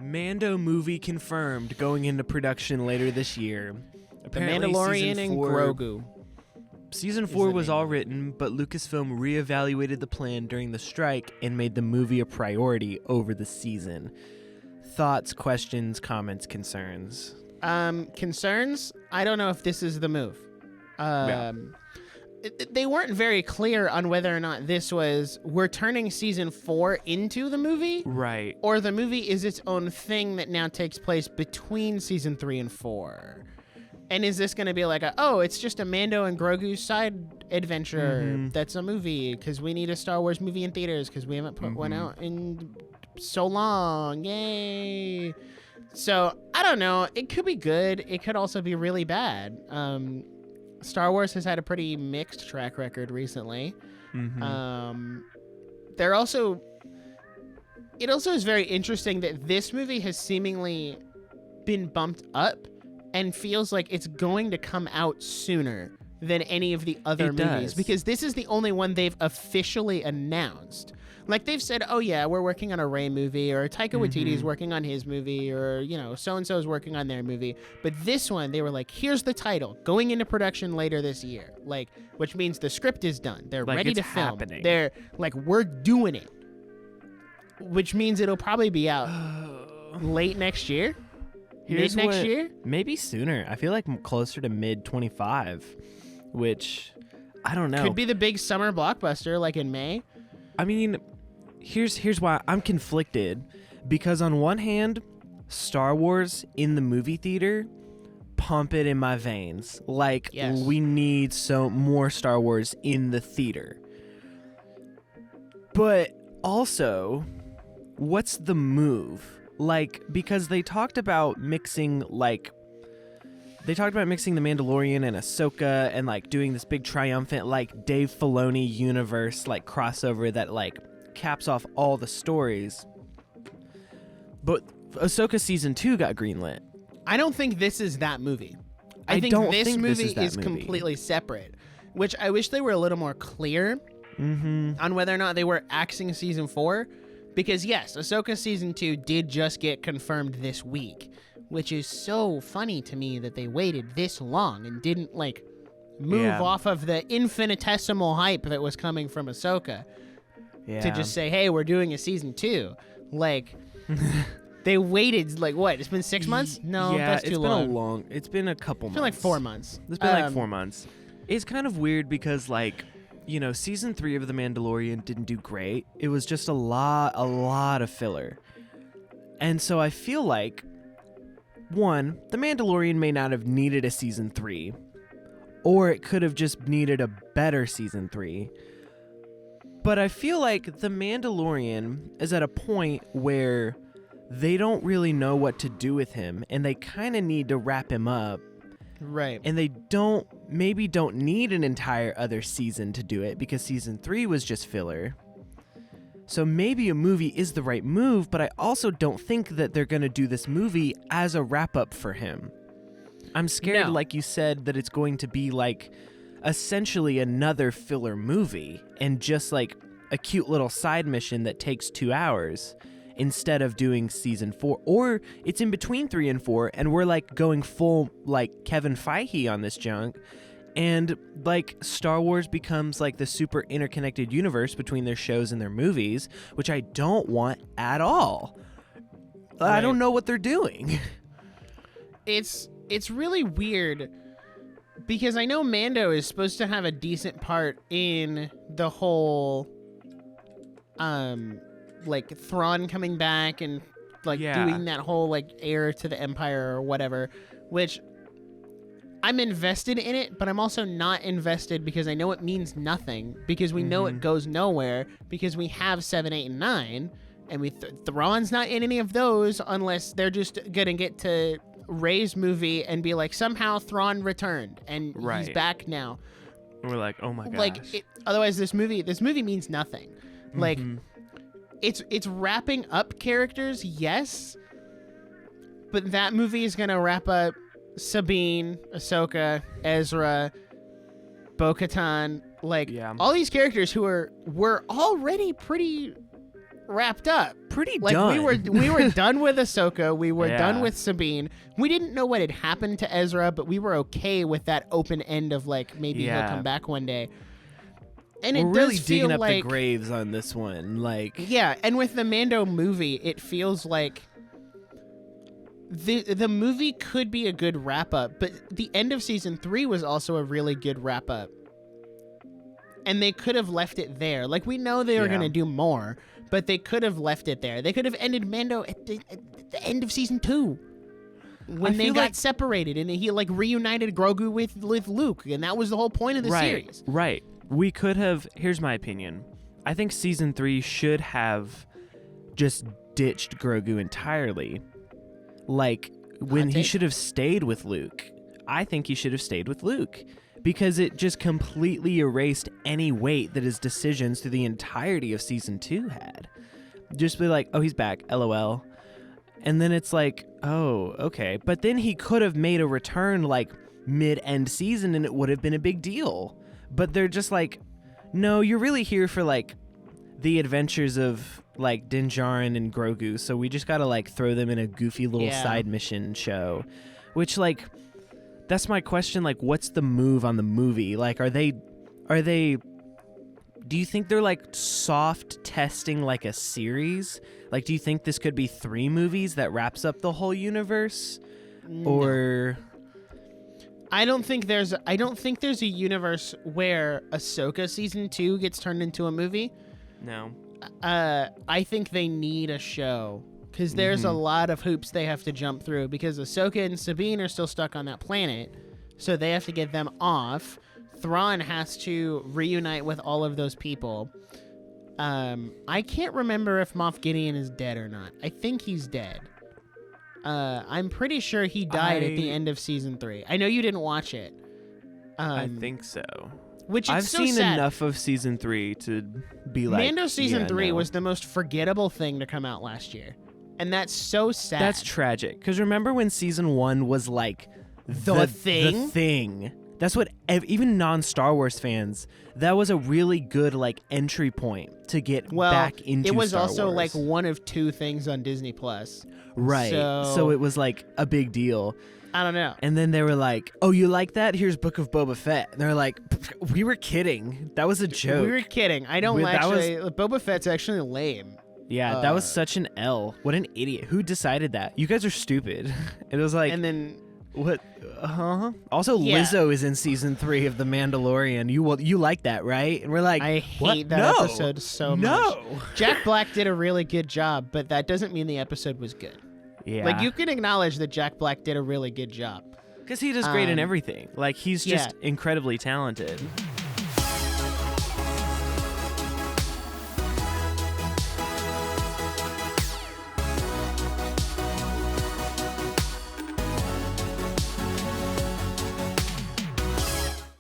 Mando movie confirmed going into production later this year. Apparently, The Mandalorian and Grogu. Season 4 was all written, but Lucasfilm reevaluated the plan during the strike and made the movie a priority over the season. Thoughts, questions, comments, concerns? Concerns? I don't know if this is the move. Yeah. They weren't very clear on whether or not this was, we're turning season 4 into the movie. Right. Or the movie is its own thing that now takes place between season 3 and 4. And is this going to be like it's just a Mando and Grogu side adventure that's a movie because we need a Star Wars movie in theaters because we haven't put one out in so long. Yay. So, I don't know. It could be good. It could also be really bad. Star Wars has had a pretty mixed track record recently. It also is very interesting that this movie has seemingly been bumped up and feels like it's going to come out sooner than any of the other movies because this is the only one they've officially announced. Like they've said, oh yeah, we're working on a Rey movie, or Taika Waititi's working on his movie, or so-and-so is working on their movie. But this one, they were like, here's the title, going into production later this year. Like, which means the script is done. They're ready to film. Happening. They're like, we're doing it. Which means it'll probably be out late next year. Mid next year? Maybe sooner. I feel like closer to mid 25, which I don't know. Could be the big summer blockbuster like in May. I mean, here's why I'm conflicted, because on one hand, Star Wars in the movie theater, pump it in my veins. Like, yes. We need more Star Wars in the theater. But also, what's the move? Like, because they talked about mixing the Mandalorian and Ahsoka and like doing this big triumphant like Dave Filoni universe like crossover that like caps off all the stories. But Ahsoka season 2 got greenlit. I don't think this is that movie. I think this movie is completely separate, which I wish they were a little more clear on whether or not they were axing season 4. Because yes, Ahsoka season 2 did just get confirmed this week, which is so funny to me that they waited this long and didn't like move off of the infinitesimal hype that was coming from Ahsoka to just say, hey, we're doing a season 2. Like, they waited like what? It's been 6 months? No, that's too long. It's been a couple months. It's been like 4 months. It's been like 4 months. It's kind of weird because like, season 3 of The Mandalorian didn't do great. It was just a lot of filler. And so I feel like, one, The Mandalorian may not have needed a season 3, or it could have just needed a better season 3. But I feel like The Mandalorian is at a point where they don't really know what to do with him, and they kind of need to wrap him up. Right. And they don't need an entire other season to do it because season 3 was just filler. So maybe a movie is the right move, but I also don't think that they're going to do this movie as a wrap-up for him. I'm scared, like you said, that it's going to be like essentially another filler movie and just like a cute little side mission that takes 2 hours. Instead of doing season 4, or it's in between 3 and 4, and we're like going full like Kevin Feige on this junk, and like Star Wars becomes like the super interconnected universe between their shows and their movies, which I don't want at all. Right. I don't know what they're doing. It's really weird because I know Mando is supposed to have a decent part in the whole like Thrawn coming back and like doing that whole like heir to the Empire or whatever, which I'm invested in it, but I'm also not invested because I know it means nothing, because we know it goes nowhere, because we have 7, 8, and 9, and Thrawn's not in any of those unless they're just gonna get to Rey's movie and be like, somehow Thrawn returned and he's back now. And we're like, oh my gosh. Like, otherwise this movie means nothing. Like, it's wrapping up characters, yes, but that movie is gonna wrap up Sabine, Ahsoka, Ezra, Bo-Katan, like all these characters who were already pretty wrapped up. Pretty like done. we were done with Ahsoka. We were done with Sabine. We didn't know what had happened to Ezra, but we were okay with that open end of like maybe he'll come back one day. And we're it really does digging feel up like, the graves on this one. Like, yeah, and with the Mando movie, it feels like the movie could be a good wrap up, but the end of season 3 was also a really good wrap up. And they could have left it there. Like, we know they were going to do more, but they could have left it there. They could have ended Mando at the end of season 2 when they got separated and he like reunited Grogu with Luke, and that was the whole point of the series. Right. We could have. Here's my opinion. I think season 3 should have just ditched Grogu entirely. Like, when he should have stayed with Luke. I think he should have stayed with Luke. Because it just completely erased any weight that his decisions through the entirety of season 2 had. Just be like, oh, he's back, LOL. And then it's like, oh, okay. But then he could have made a return like mid-end season and it would have been a big deal. But they're just like, no, you're really here for like the adventures of like Din Djarin and Grogu. So we just gotta like throw them in a goofy little side mission show. Which like... That's my question, like, what's the move on the movie? Like, are they, do you think they're, like, soft testing, like, a series? Like, do you think this could be 3 movies that wraps up the whole universe? No. Or... I don't think there's a universe where Ahsoka season 2 gets turned into a movie. No. I think they need a show. Because there's a lot of hoops they have to jump through. Because Ahsoka and Sabine are still stuck on that planet. So they have to get them off. Thrawn has to reunite with all of those people. I can't remember if Moff Gideon is dead or not. I think he's dead. I'm pretty sure he died at the end of season 3. I know you didn't watch it. I think so. Which I've so seen sad. enough of season 3 to be like... Mando season 3 was the most forgettable thing to come out last year. And that's so sad. That's tragic. Because remember when season 1 was like the thing? The thing. That's what even non-Star Wars fans, that was a really good like entry point to get back into it was Star also Wars. like one of 2 things on Disney Plus. Right. So it was like a big deal. I don't know. And then they were like, oh, you like that? Here's Book of Boba Fett. And they're like, we were kidding. That was a joke. We were kidding. I don't actually... Boba Fett's actually lame. Yeah, that was such an L. What an idiot. Who decided that? You guys are stupid. It was like... And then... What? Also, Lizzo is in season 3 of The Mandalorian. You like that, right? And we're like... I hate that episode so much. No! Jack Black did a really good job, but that doesn't mean the episode was good. Yeah. Like, you can acknowledge that Jack Black did a really good job. Because he does great in everything. Like, he's just incredibly talented.